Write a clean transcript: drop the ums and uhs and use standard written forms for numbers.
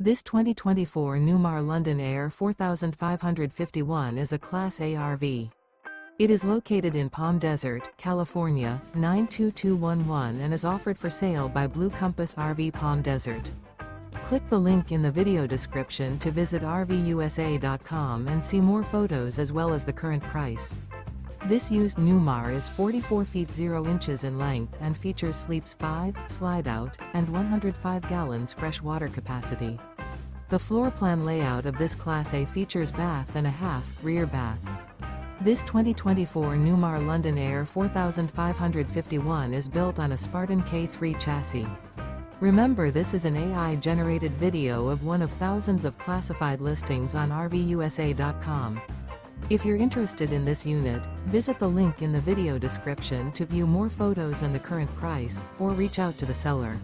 This 2024 Newmar London Aire 4551 is a Class A RV. It is located in Palm Desert, California, 92211 and is offered for sale by Blue Compass RV Palm Desert. Click the link in the video description to visit RVUSA.com and see more photos as well as the current price. This used Newmar is 44 feet 0 inches in length and features sleeps 5, Slideout, and 105 gallons fresh water capacity. The floor plan layout of this Class A features bath and a half, rear bath. This 2024 Newmar London Aire 4551 is built on a Spartan K3 chassis. Remember, this is an AI-generated video of one of thousands of classified listings on RVUSA.com. If you're interested in this unit, visit the link in the video description to view more photos and the current price, or reach out to the seller.